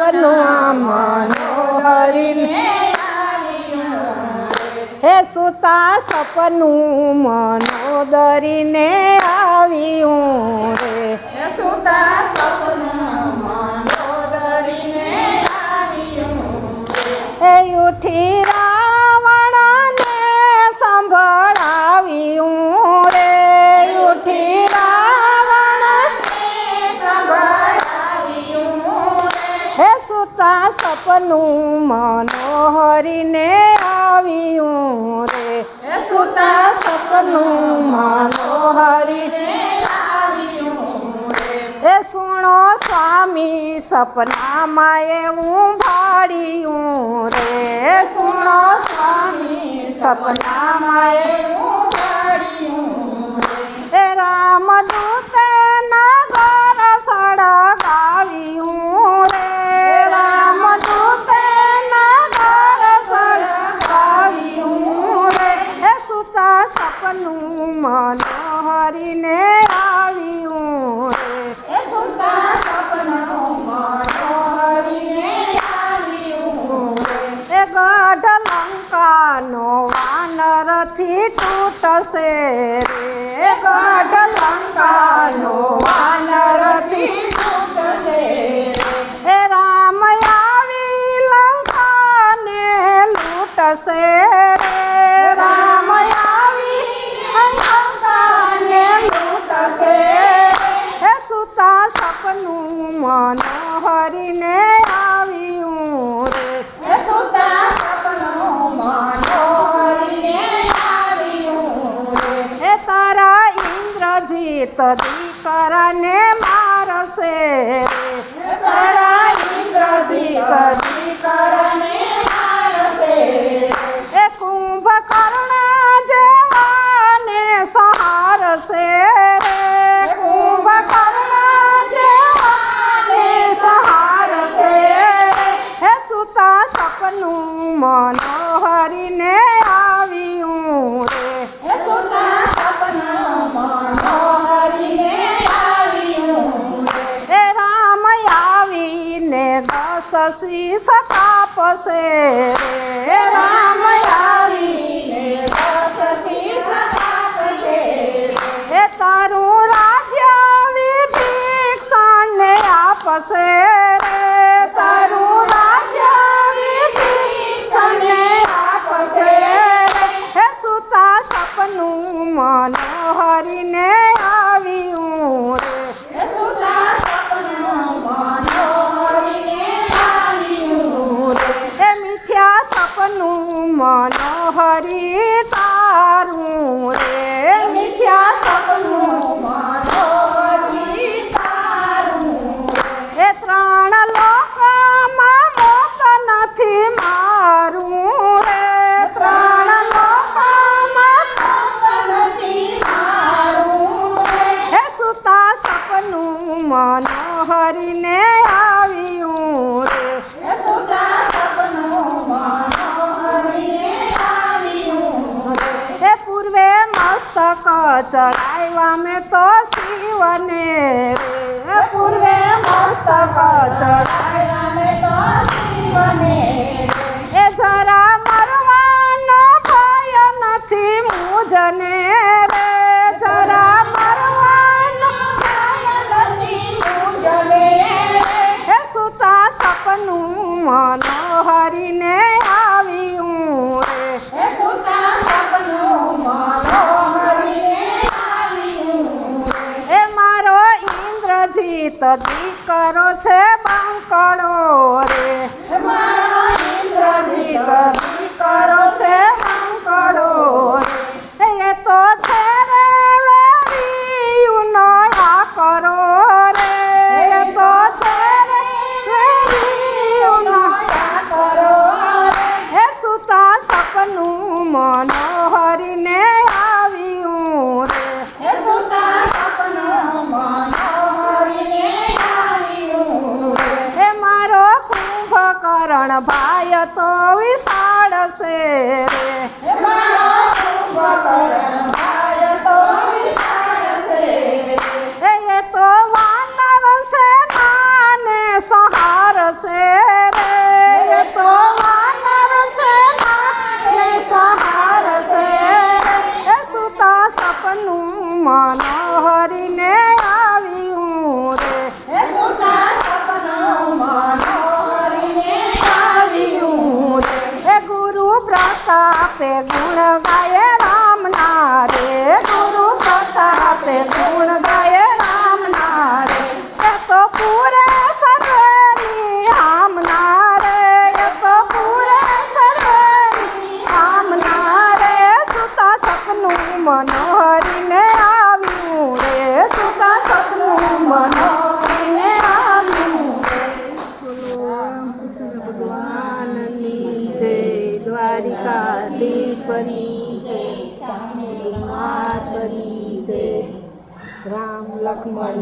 સપનું મનોહરીને હે સુતા સપનું મનોદરીને આવ્યું રે સુતા સપનું મનોદરીને આવ્યું હે ઉઠી રાવણને સંભળાવ્યું રે ઉઠી રાવણને સંભળાવ્યું હે સુતા સપનું મનોહરીને આવ્યું રે સુતા સપનું મનોહરીને એ સુણો સ્વામી સપનામાં એવું ભાળ્યું રે સુણો સ્વામી સપનામાં એવું ભાળ્યું એ રામદૂતે નગર સળગાવ્યું રે રામદૂતે નગર સળગાવ્યું રે એ સુતા સપનું મનોહરીને આવ્યું રે સુતા સપનું મનોહરીને આવ્યું એ ગઢ લંકાનો વાનરથી તૂટશે રે ગઢ લંકાનો વાનરથી તૂટશે એ રામ આવી લંકાને લૂટશે રે રામ આવી લંકાને લૂટશે હે સુતા સપનું મનોહરીને આવ્યું રે સુતા સપનું મનોહરીને આવ્યું હે તારા ઇન્દ્રજીત દીકરાને મારશે રે તારા ઇન્દ્રજીત દીકરાને મારશે એ કુંભકર્ણ જેવાને સહારશે રે કુંભકર્ણ જેવાને સહારશે હે સુતા સપનું મનોહરીને આવ્યું રે સુતા સપનું મનોહરીને આવ્યું હે રામ આવીને 10 શીશ કાપશે રે રામ આવીને 10 શીશ કાપશે હે તારું રાજ્ય વિભીષણને આપશે રે તારું રાજ્ય વિભીષણને આપશે હે સુતા સપનું મનોહરીને આવ્યું રે સુતા સપનું મનોહરીને આવ્યું હે મિથ્યા સપનું મનોહરી તારું રે મિથ્યા સપનું મનોહરી તારું એ 3 લોકમાં મોત નથી મારું રે 3 લોકમાં નથી મારું હે સુતા સપનું મનોહરીને આવ્યું રે સુતા સપનું મનોહરીને આવ્યું હે પૂર્વે મસ્તક ચડાવ્યા મેં તો શિવને રે પૂર્વે મસ્તક ચડાવ્યા અમે તો શિવને એ જરા મરવાનો ભય નથી મુજને રે જરા મરવાનો નથી પૂજવે હે સુતા સપનું મનોહરીને આવ્યું રે સુતા સપનું મનોહરીને આવ્યું એ મારો ઇન્દ્રજીત દીકરો છે બાંકડો રે મારો ઇન્દ્રજીત દીકરો છે બાંકડો રે એ તો છે રે વેરીયુંનો આ કરો રે એ તો છે રે વેરીયુંનો કરો હે સુતા સપનું મનોહરીને આવ્યું રે સુતા સપનું મનોહરીને આવ્યું હે મારો કુંભકર્ણ ભાઈ તો વિશાળ છે રે મારો કુંભકર્ણ ભાઈ તો વિશાળ છે એ તો વાનર સેનાને સહાર છે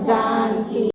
જાનકી